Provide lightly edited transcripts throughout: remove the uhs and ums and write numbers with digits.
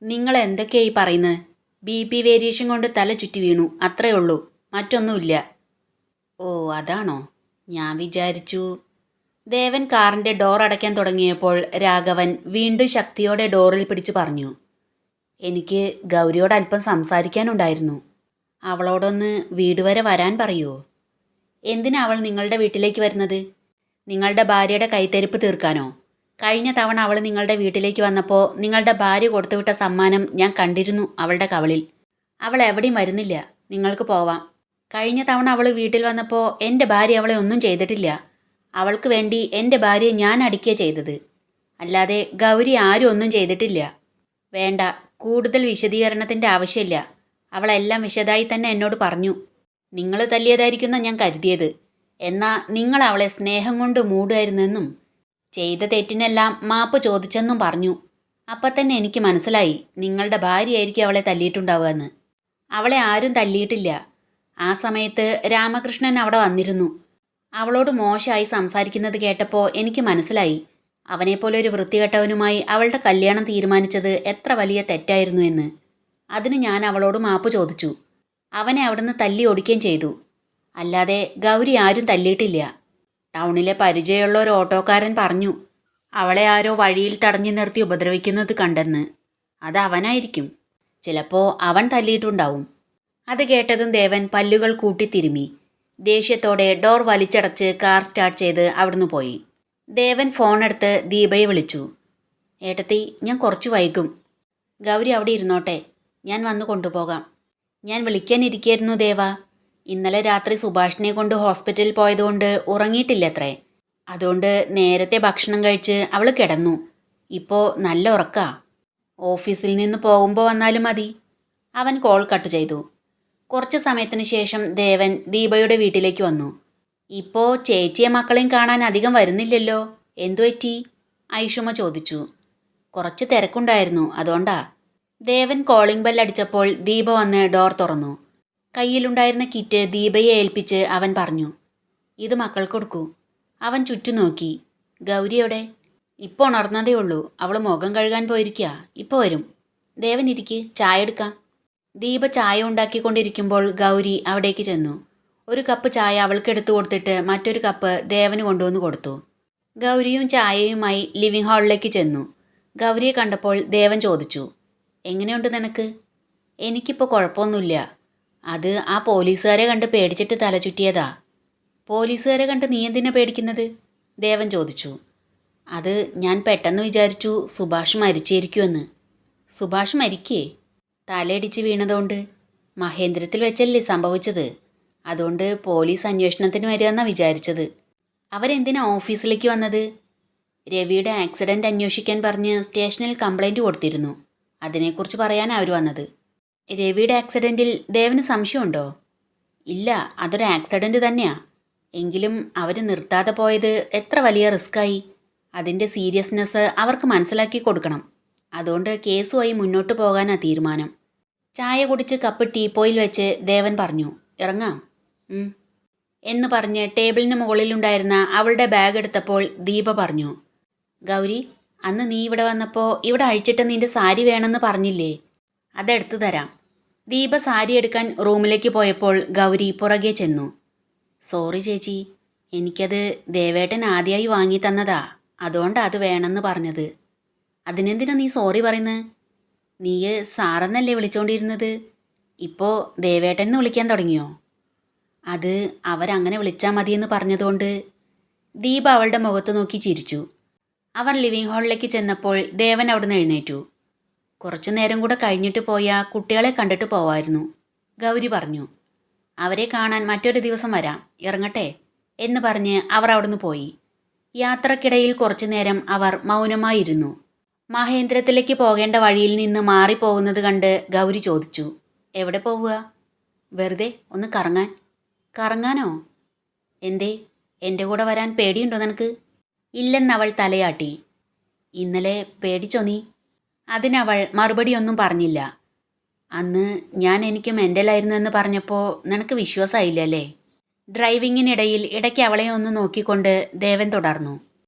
നിങ്ങൾ എന്തൊക്കെയായി പറയുന്നത്? ബി വേരിയേഷൻ കൊണ്ട് തല ചുറ്റി വീണു, അത്രേ ഉള്ളൂ, മറ്റൊന്നുമില്ല. ഓ അതാണോ? ഞാൻ വിചാരിച്ചു. ദേവൻ കാറിൻ്റെ ഡോർ അടയ്ക്കാൻ തുടങ്ങിയപ്പോൾ രാഘവൻ വീണ്ടും ശക്തിയോടെ ഡോറിൽ പിടിച്ചു പറഞ്ഞു, എനിക്ക് ഗൗരിയോട് അല്പം സംസാരിക്കാനുണ്ടായിരുന്നു. അവളോടൊന്ന് വീട് വരെ വരാൻ പറയുമോ? എന്തിനാ അവൾ നിങ്ങളുടെ വീട്ടിലേക്ക് വരുന്നത്? നിങ്ങളുടെ ഭാര്യയുടെ കൈത്തരിപ്പ് തീർക്കാനോ? കഴിഞ്ഞ തവണ അവൾ നിങ്ങളുടെ വീട്ടിലേക്ക് വന്നപ്പോൾ നിങ്ങളുടെ ഭാര്യ കൊടുത്തുവിട്ട സമ്മാനം ഞാൻ കണ്ടിരുന്നു അവളുടെ കവളിൽ. അവൾ എവിടെയും വരുന്നില്ല, നിങ്ങൾക്ക് പോവാം. കഴിഞ്ഞ തവണ അവൾ വീട്ടിൽ വന്നപ്പോൾ എൻ്റെ ഭാര്യ അവളെ ഒന്നും ചെയ്തിട്ടില്ല. അവൾക്ക് വേണ്ടി എൻ്റെ ഭാര്യയെ ഞാൻ അടിക്കുക ചെയ്തത്, അല്ലാതെ ഗൗരി ആരും ഒന്നും ചെയ്തിട്ടില്ല. വേണ്ട, കൂടുതൽ വിശദീകരണത്തിൻ്റെ ആവശ്യമില്ല. അവളെല്ലാം വിശദമായി തന്നെ എന്നോട് പറഞ്ഞു. നിങ്ങൾ തല്ലിയതായിരിക്കുന്ന ഞാൻ കരുതിയത്. എന്നാൽ നിങ്ങൾ അവളെ സ്നേഹം കൊണ്ട് മൂടുമായിരുന്നെന്നും ചെയ്ത തെറ്റിനെല്ലാം മാപ്പ് ചോദിച്ചെന്നും പറഞ്ഞു. അപ്പം തന്നെ എനിക്ക് മനസ്സിലായി നിങ്ങളുടെ ഭാര്യയായിരിക്കും അവളെ തല്ലിയിട്ടുണ്ടാവുക എന്ന്. അവളെ ആരും തല്ലിയിട്ടില്ല. ആ സമയത്ത് രാമകൃഷ്ണൻ അവിടെ വന്നിരുന്നു. അവളോട് മോശമായി സംസാരിക്കുന്നത് കേട്ടപ്പോൾ എനിക്ക് മനസ്സിലായി അവനെപ്പോലെ ഒരു വൃത്തികെട്ടവനുമായി അവളുടെ കല്യാണം തീരുമാനിച്ചത് എത്ര വലിയ തെറ്റായിരുന്നു എന്ന്. അതിന് ഞാൻ അവളോട് മാപ്പ് ചോദിച്ചു. അവനെ അവിടുന്ന് തല്ലി ഓടിക്കുകയും ചെയ്തു. അല്ലാതെ ഗൗരി ആരും തല്ലിയിട്ടില്ല. ടൗണിലെ പരിചയമുള്ള ഒരു ഓട്ടോക്കാരൻ പറഞ്ഞു അവളെ ആരോ വഴിയിൽ തടഞ്ഞു നിർത്തി ഉപദ്രവിക്കുന്നത് കണ്ടെന്ന്. അത് അവനായിരിക്കും. ചിലപ്പോൾ അവൻ തല്ലിയിട്ടുണ്ടാവും. അത് കേട്ടതും ദേവൻ പല്ലുകൾ കൂട്ടിത്തിരുമി. ദേഷ്യത്തോടെ ഡോർ വലിച്ചടച്ച് കാർ സ്റ്റാർട്ട് ചെയ്ത് അവിടുന്ന് പോയി. ദേവൻ ഫോണെടുത്ത് ദീപയെ വിളിച്ചു. ഏട്ടത്തി, ഞാൻ കുറച്ച് വൈകും. ഗൗരി അവിടെ ഇരുന്നോട്ടെ, ഞാൻ വന്ന് കൊണ്ടുപോകാം. ഞാൻ വിളിക്കാനിരിക്കായിരുന്നു ദേവ. ഇന്നലെ രാത്രി സുഭാഷിനെ കൊണ്ട് ഹോസ്പിറ്റലിൽ പോയതുകൊണ്ട് ഉറങ്ങിയിട്ടില്ലത്രേ. അതുകൊണ്ട് നേരത്തെ ഭക്ഷണം കഴിച്ച് അവൾ കിടന്നു. ഇപ്പോൾ നല്ല ഉറക്കാ. ഓഫീസിൽ നിന്ന് പോകുമ്പോൾ വന്നാലും മതി. അവൻ കോൾ കട്ട് ചെയ്തു. കുറച്ച് സമയത്തിന് ശേഷം ദേവൻ ദീപയുടെ വീട്ടിലേക്ക് വന്നു. ഇപ്പോൾ ചേച്ചിയെ മക്കളെയും കാണാൻ അധികം വരുന്നില്ലല്ലോ, എന്തുപറ്റി? ഐഷുമ ചോദിച്ചു. കുറച്ച് തിരക്കുണ്ടായിരുന്നു, അതുകൊണ്ടാ. ദേവൻ കോളിംഗ് ബെൽ അടിച്ചപ്പോൾ ദീപ വന്ന് ഡോർ തുറന്നു. കയ്യിലുണ്ടായിരുന്ന കിറ്റ് ദീപയെ ഏൽപ്പിച്ച് അവൻ പറഞ്ഞു, ഇത് മക്കൾക്ക് കൊടുക്കൂ. അവൻ ചുറ്റും നോക്കി. ഗൗരിയോടെ? ഇപ്പോൾ ഉണർന്നതേ ഉള്ളൂ, അവൾ മുഖം കഴുകാൻ പോയിരിക്കുക, ഇപ്പോൾ വരും. ദേവൻ ഇരിക്ക്, ചായ എടുക്കാം. ദീപ ചായ ഉണ്ടാക്കിക്കൊണ്ടിരിക്കുമ്പോൾ ഗൗരി അവിടേക്ക് ചെന്നു. ഒരു കപ്പ് ചായ അവൾക്ക് എടുത്തു കൊടുത്തിട്ട് മറ്റൊരു കപ്പ് ദേവന് കൊണ്ടുവന്ന് കൊടുത്തു. ഗൗരിയും ചായയുമായി ലിവിംഗ് ഹാളിലേക്ക് ചെന്നു. ഗൗരിയെ കണ്ടപ്പോൾ ദേവൻ ചോദിച്ചു, എങ്ങനെയുണ്ട് നിനക്ക്? എനിക്കിപ്പോൾ കുഴപ്പമൊന്നുമില്ല. അത് ആ പോലീസുകാരെ കണ്ട് പേടിച്ചിട്ട് തലചുറ്റിയതാ. പോലീസുകാരെ കണ്ട് നീ എന്തിനാ പേടിക്കുന്നത്? ദേവൻ ചോദിച്ചു. അത് ഞാൻ പെട്ടെന്ന് വിചാരിച്ചു സുഭാഷ് മരിച്ചിരിക്കുമെന്ന്. സുഭാഷ് മരിക്കേ? തലയിടിച്ച് വീണതുകൊണ്ട്. മഹേന്ദ്രത്തിൽ വെച്ചല്ലേ സംഭവിച്ചത്. അതുകൊണ്ട് പോലീസ് അന്വേഷണത്തിന് വരികയെന്നാണ് വിചാരിച്ചത്. അവരെന്തിനാ ഓഫീസിലേക്ക് വന്നത്? രവിയുടെ ആക്സിഡൻറ്റ് അന്വേഷിക്കാൻ പറഞ്ഞ് സ്റ്റേഷനിൽ കംപ്ലൈൻറ്റ് കൊടുത്തിരുന്നു. അതിനെക്കുറിച്ച് പറയാൻ അവർ വന്നത്. രവിയുടെ ആക്സിഡൻറ്റിൽ ദേവന് സംശയമുണ്ടോ? ഇല്ല, അതൊരു ആക്സിഡൻറ്റ് തന്നെയാ. എങ്കിലും അവർ നിർത്താതെ പോയത് എത്ര വലിയ റിസ്ക്കായി. അതിൻ്റെ സീരിയസ്നെസ് അവർക്ക് മനസ്സിലാക്കി കൊടുക്കണം. അതുകൊണ്ട് കേസുമായി മുന്നോട്ട് പോകാനാണ് തീരുമാനം. ചായ കുടിച്ച് കപ്പ് ടീപ്പോയിൽ വെച്ച് ദേവൻ പറഞ്ഞു, ഇറങ്ങാം. എന്ന് പറഞ്ഞ് ടേബിളിന് മുകളിലുണ്ടായിരുന്ന അവളുടെ ബാഗ് എടുത്തപ്പോൾ ദീപ പറഞ്ഞു, ഗൗരി, അന്ന് നീ ഇവിടെ വന്നപ്പോൾ ഇവിടെ അഴിച്ചിട്ട് നിൻ്റെ സാരി വേണമെന്ന് പറഞ്ഞില്ലേ? അതെടുത്തു തരാം. ദീപ സാരി എടുക്കാൻ റൂമിലേക്ക് പോയപ്പോൾ ഗൗരി പുറകെ ചെന്നു. സോറി ചേച്ചി, എനിക്കത് ദേവേട്ടൻ ആദ്യമായി വാങ്ങി തന്നതാ, അതുകൊണ്ടാണ് അത് വേണമെന്ന് പറഞ്ഞത്. അതിനെന്തിനാ നീ സോറി പറയുന്നത്? നീ സാറെന്നല്ലേ വിളിച്ചുകൊണ്ടിരുന്നത്? ഇപ്പോൾ ദേവേട്ടൻ എന്ന് വിളിക്കാൻ തുടങ്ങിയോ? അത് അവരങ്ങനെ വിളിച്ചാൽ മതിയെന്ന് പറഞ്ഞതുകൊണ്ട്. ദീപ അവളുടെ മുഖത്ത് നോക്കി ചിരിച്ചു. അവർ ലിവിംഗ് ഹാളിലേക്ക് ചെന്നപ്പോൾ ദേവൻ അവിടുന്ന് എഴുന്നേറ്റു. കുറച്ചു നേരം കൂടെ കഴിഞ്ഞിട്ട് പോയാൽ കുട്ടികളെ കണ്ടിട്ട് പോവായിരുന്നു, ഗൗരി പറഞ്ഞു. അവരെ കാണാൻ മറ്റൊരു ദിവസം വരാം, ഇറങ്ങട്ടെ എന്ന് പറഞ്ഞ് അവർ അവിടുന്ന് പോയി. യാത്രക്കിടയിൽ കുറച്ചു നേരം അവർ മൗനമായിരുന്നു. മഹേന്ദ്രത്തിലേക്ക് പോകേണ്ട വഴിയിൽ നിന്ന് മാറിപ്പോകുന്നത് കണ്ട് ഗൗരി ചോദിച്ചു, എവിടെ പോവുക? വെറുതെ ഒന്ന് കറങ്ങാൻ. കറങ്ങാനോ? എന്തേ, എൻ്റെ കൂടെ വരാൻ പേടിയുണ്ടോ നിനക്ക്? ഇല്ലെന്നവൾ തലയാട്ടി. ഇന്നലെ പേടിച്ചോ നീ? അതിനവൾ മറുപടിയൊന്നും പറഞ്ഞില്ല. അന്ന് ഞാൻ എനിക്ക് മെൻ്റലായിരുന്നു എന്ന് പറഞ്ഞപ്പോൾ നിനക്ക് വിശ്വാസമായില്ലല്ലേ? ഡ്രൈവിങ്ങിനിടയിൽ ഇടയ്ക്ക് അവളെ ഒന്ന് നോക്കിക്കൊണ്ട് ദേവൻ തുടർന്നു.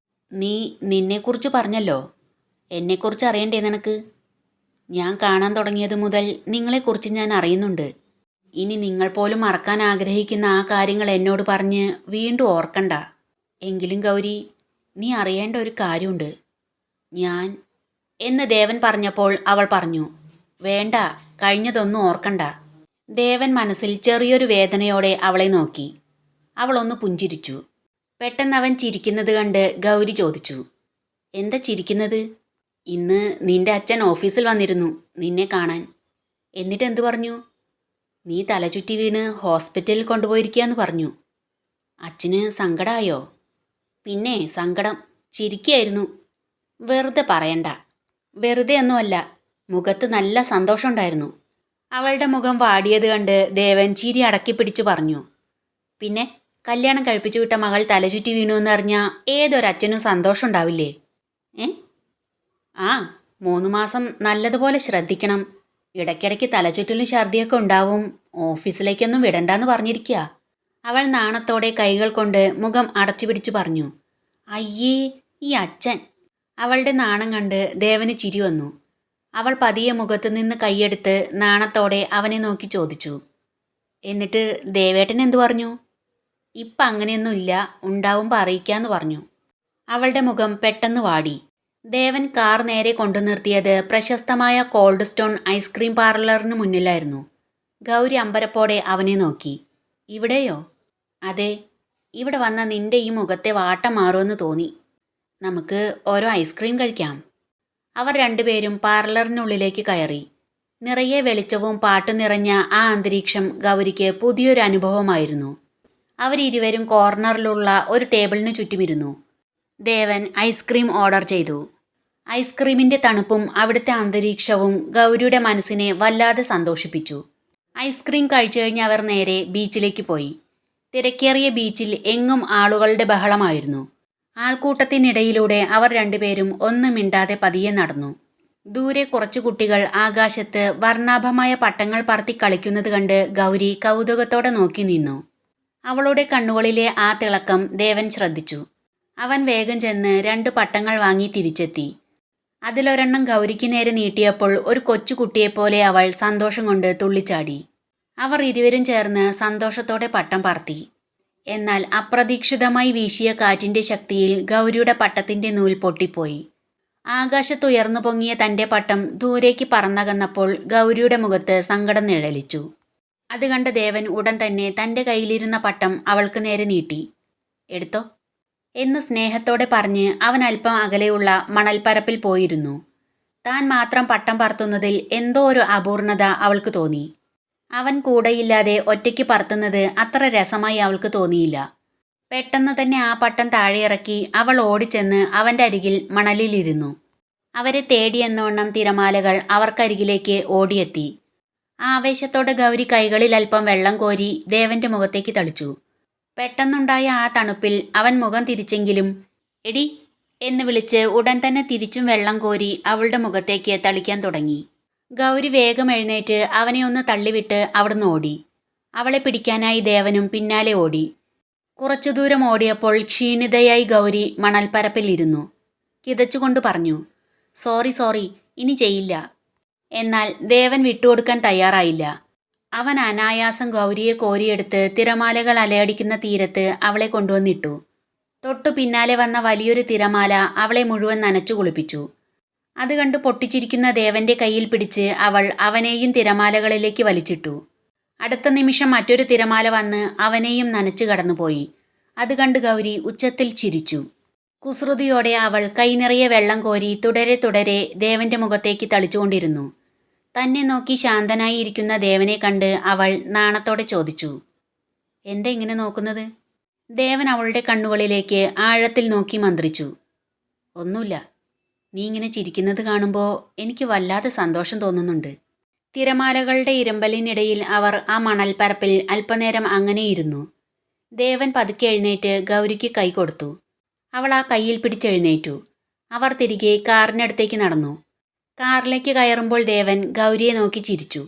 നീ നിന്നെക്കുറിച്ച് പറഞ്ഞല്ലോ, എന്നെക്കുറിച്ച് അറിയണ്ടേ നിനക്ക്? ഞാൻ കാണാൻ തുടങ്ങിയത് മുതൽ നിങ്ങളെക്കുറിച്ച് ഞാൻ അറിയുന്നുണ്ട്. ഇനി നിങ്ങൾ പോലും മറക്കാൻ ആഗ്രഹിക്കുന്ന ആ കാര്യങ്ങൾ എന്നോട് പറഞ്ഞ് വീണ്ടും ഓർക്കണ്ട. എങ്കിലും ഗൗരി, നീ അറിയേണ്ട ഒരു കാര്യമുണ്ട്. ഞാൻ എന്ന് ദേവൻ പറഞ്ഞപ്പോൾ അവൾ പറഞ്ഞു, വേണ്ട, കഴിഞ്ഞതൊന്നും ഓർക്കണ്ട. ദേവൻ മനസ്സിൽ ചെറിയൊരു വേദനയോടെ അവളെ നോക്കി. അവളൊന്ന് പുഞ്ചിരിച്ചു. പെട്ടെന്ന് അവൻ ചിരിക്കുന്നത് കണ്ട് ഗൗരി ചോദിച്ചു, എന്താ ചിരിക്കുന്നത്? ഇന്ന് നിന്റെ അച്ഛൻ ഓഫീസിൽ വന്നിരുന്നു നിന്നെ കാണാൻ. എന്നിട്ട് എന്തു പറഞ്ഞു? നീ തലചുറ്റി വീണ് ഹോസ്പിറ്റലിൽ കൊണ്ടുപോയിരിക്കുകയെന്ന് പറഞ്ഞു. അച്ഛന് സങ്കടമായോ? പിന്നെ സങ്കടം, ചിരിക്കുകയായിരുന്നു. വെറുതെ പറയണ്ട. വെറുതെ ഒന്നുമല്ല, മുഖത്ത് നല്ല സന്തോഷമുണ്ടായിരുന്നു. അവളുടെ മുഖം വാടിയത് കണ്ട് ദേവൻ ചിരി അടക്കി പിടിച്ചു പറഞ്ഞു, പിന്നെ കല്യാണം കഴിപ്പിച്ചു വിട്ട മകൾ തലചുറ്റി വീണു എന്നറിഞ്ഞാൽ ഏതൊരച്ഛനും സന്തോഷം ഉണ്ടാവില്ലേ? ഏ? ആ, 3 മാസം നല്ലതുപോലെ ശ്രദ്ധിക്കണം. ഇടയ്ക്കിടയ്ക്ക് തലചുറ്റലും ഛർദിയൊക്കെ ഉണ്ടാവും. ഓഫീസിലേക്കൊന്നും വിടണ്ടെന്ന് പറഞ്ഞിരിക്കുക. അവൾ നാണത്തോടെ കൈകൾ കൊണ്ട് മുഖം അടച്ചു പിടിച്ചു പറഞ്ഞു. അയ്യേ, ഈ അച്ഛൻ. അവളുടെ നാണം കണ്ട് ദേവന് ചിരി വന്നു. അവൾ പതിയെ മുഖത്ത് നിന്ന് കൈയെടുത്ത് നാണത്തോടെ അവനെ നോക്കി ചോദിച്ചു, എന്നിട്ട് ദേവേട്ടൻ എന്തു പറഞ്ഞു? ഇപ്പം അങ്ങനെയൊന്നുമില്ല, ഉണ്ടാവുമ്പോൾ അറിയിക്കാന്ന് പറഞ്ഞു. അവളുടെ മുഖം പെട്ടെന്ന് വാടി. ദേവൻ കാർ നേരെ കൊണ്ടു നിർത്തിയത് പ്രശസ്തമായ കോൾഡ് സ്റ്റോൺ ഐസ്ക്രീം പാർലറിന് മുന്നിലായിരുന്നു. ഗൗരി അമ്പരപ്പോടെ അവനെ നോക്കി. ഇവിടെയോ? അതെ, ഇവിടെ വന്ന നിന്റെ ഈ മുഖത്തെ വാട്ടം മാറുമെന്ന് തോന്നി. നമുക്ക് ഓരോ ഐസ്ക്രീം കഴിക്കാം. അവർ രണ്ടുപേരും പാർലറിനുള്ളിലേക്ക് കയറി. നിറയെ വെളിച്ചവും പാട്ടും നിറഞ്ഞ ആ അന്തരീക്ഷം ഗൗരിക്ക് പുതിയൊരു അനുഭവമായിരുന്നു. അവരിരുവരും കോർണറിലുള്ള ഒരു ടേബിളിന് ചുറ്റുമിരുന്നു. ദേവൻ ഐസ്ക്രീം ഓർഡർ ചെയ്തു. ഐസ്ക്രീമിൻ്റെ തണുപ്പും അവിടുത്തെ അന്തരീക്ഷവും ഗൗരിയുടെ മനസ്സിനെ വല്ലാതെ സന്തോഷിപ്പിച്ചു. ഐസ്ക്രീം കഴിച്ചു കഴിഞ്ഞ് അവർ നേരെ ബീച്ചിലേക്ക് പോയി. തിരക്കേറിയ ബീച്ചിൽ എങ്ങും ആളുകളുടെ ബഹളമായിരുന്നു. ആൾക്കൂട്ടത്തിനിടയിലൂടെ അവർ രണ്ടുപേരും ഒന്നും മിണ്ടാതെ പതിയെ നടന്നു. ദൂരെ കുറച്ചു കുട്ടികൾ ആകാശത്ത് വർണ്ണാഭമായ പട്ടങ്ങൾ പറത്തി കളിക്കുന്നത് കണ്ട് ഗൗരി കൗതുകത്തോടെ നോക്കി നിന്നു. അവളുടെ കണ്ണുകളിലെ ആ തിളക്കം ദേവൻ ശ്രദ്ധിച്ചു. അവൻ വേഗം ചെന്ന് 2 പട്ടങ്ങൾ വാങ്ങി തിരിച്ചെത്തി. അതിലൊരെണ്ണം ഗൗരിക്ക് നേരെ നീട്ടിയപ്പോൾ ഒരു കൊച്ചുകുട്ടിയെപ്പോലെ അവൾ സന്തോഷം കൊണ്ട് തുള്ളിച്ചാടി. അവർ ഇരുവരും ചേർന്ന് സന്തോഷത്തോടെ പട്ടം പറത്തി. എന്നാൽ അപ്രതീക്ഷിതമായി വീശിയ കാറ്റിൻ്റെ ശക്തിയിൽ ഗൗരിയുടെ പട്ടത്തിൻ്റെ നൂൽ പൊട്ടിപ്പോയി. ആകാശത്തുയർന്നു പൊങ്ങിയ തൻ്റെ പട്ടം ദൂരേക്ക് പറന്നകന്നപ്പോൾ ഗൗരിയുടെ മുഖത്ത് സങ്കടം നിഴലിച്ചു. അത് കണ്ട ദേവൻ ഉടൻ തന്നെ തൻ്റെ കയ്യിലിരുന്ന പട്ടം അവൾക്ക് നേരെ നീട്ടി. എടുത്തോ എന്ന് സ്നേഹത്തോടെ പറഞ്ഞ് അവൻ അല്പം അകലെയുള്ള മണൽപ്പരപ്പിൽ പോയിരുന്നു. താൻ മാത്രം പട്ടം പറത്തുന്നതിൽ എന്തോ ഒരു അപൂർണത അവൾക്ക് തോന്നി. അവൻ കൂടെയില്ലാതെ ഒറ്റയ്ക്ക് പറത്തുന്നത് അത്ര രസമായി അവൾക്ക് തോന്നിയില്ല. പെട്ടെന്ന് തന്നെ ആ പട്ടം താഴെ ഇറക്കി അവൾ ഓടിച്ചെന്ന് അവൻ്റെ അരികിൽ മണലിലിരുന്നു. അവരെ തേടിയെന്നോണം തിരമാലകൾ അവർക്കരികിലേക്ക് ഓടിയെത്തി. ആവേശത്തോടെ ഗൗരി കൈകളിൽ അല്പം വെള്ളം കോരി ദേവന്റെ മുഖത്തേക്ക് തളിച്ചു. പെട്ടെന്നുണ്ടായ ആ തണുപ്പിൽ അവൻ മുഖം തിരിച്ചെങ്കിലും എടി എന്ന് വിളിച്ച് ഉടൻ തന്നെ തിരിച്ചും വെള്ളം കോരി അവളുടെ മുഖത്തേക്ക് തളിക്കാൻ തുടങ്ങി. ഗൗരി വേഗം എഴുന്നേറ്റ് അവനെ ഒന്ന് തള്ളിവിട്ട് അവിടുന്ന് ഓടി. അവളെ പിടിക്കാനായി ദേവനും പിന്നാലെ ഓടി. കുറച്ചു ദൂരം ഓടിയപ്പോൾ ക്ഷീണിതയായി ഗൗരി മണൽപ്പരപ്പിലിരുന്നു. കിതച്ചുകൊണ്ട് പറഞ്ഞു, സോറി, ഇനി ചെയ്യില്ല. എന്നാൽ ദേവൻ വിട്ടുകൊടുക്കാൻ തയ്യാറായില്ല. അവൻ അനായാസം ഗൗരിയെ കോരിയെടുത്ത് തിരമാലകൾ അലയടിക്കുന്ന തീരത്ത് അവളെ കൊണ്ടുവന്നിട്ടു. തൊട്ടു പിന്നാലെ വന്ന വലിയൊരു തിരമാല അവളെ മുഴുവൻ നനച്ചു കുളിപ്പിച്ചു. അത് കണ്ട് പൊട്ടിച്ചിരിക്കുന്ന ദേവന്റെ കയ്യിൽ പിടിച്ച് അവൾ അവനെയും തിരമാലകളിലേക്ക് വലിച്ചിട്ടു. അടുത്ത നിമിഷം മറ്റൊരു തിരമാല വന്ന് അവനെയും നനച്ചു കടന്നുപോയി. അത് കണ്ട് ഗൗരി ഉച്ചത്തിൽ ചിരിച്ചു. കുസൃതിയോടെ അവൾ കൈനിറയെ വെള്ളം കോരി തുടരെ ദേവന്റെ മുഖത്തേക്ക് തളിച്ചുകൊണ്ടിരുന്നു. തന്നെ നോക്കി ശാന്തനായി ഇരിക്കുന്ന ദേവനെ കണ്ട് അവൾ നാണത്തോടെ ചോദിച്ചു, എന്താ ഇങ്ങനെ നോക്കുന്നത്? ദേവൻ അവളുടെ കണ്ണുകളിലേക്ക് ആഴത്തിൽ നോക്കി മന്ത്രിച്ചു. ഒന്നുമില്ല, നീ ഇങ്ങനെ ചിരിക്കുന്നത് കാണുമ്പോൾ എനിക്ക് വല്ലാതെ സന്തോഷം തോന്നുന്നുണ്ട്. തിരമാലകളുടെ ഇരമ്പലിനിടയിൽ അവർ ആ മണൽപ്പരപ്പിൽ അല്പനേരം അങ്ങനെയിരുന്നു. ദേവൻ പതുക്കെ എഴുന്നേറ്റ് ഗൗരിക്ക് കൈ കൊടുത്തു. അവൾ ആ കൈയിൽ പിടിച്ചെഴുന്നേറ്റു. അവർ തിരികെ കാറിനടുത്തേക്ക് നടന്നു. കാറിലേക്ക് കയറുമ്പോൾ ദേവൻ ഗൗരിയെ നോക്കി ചിരിച്ചു.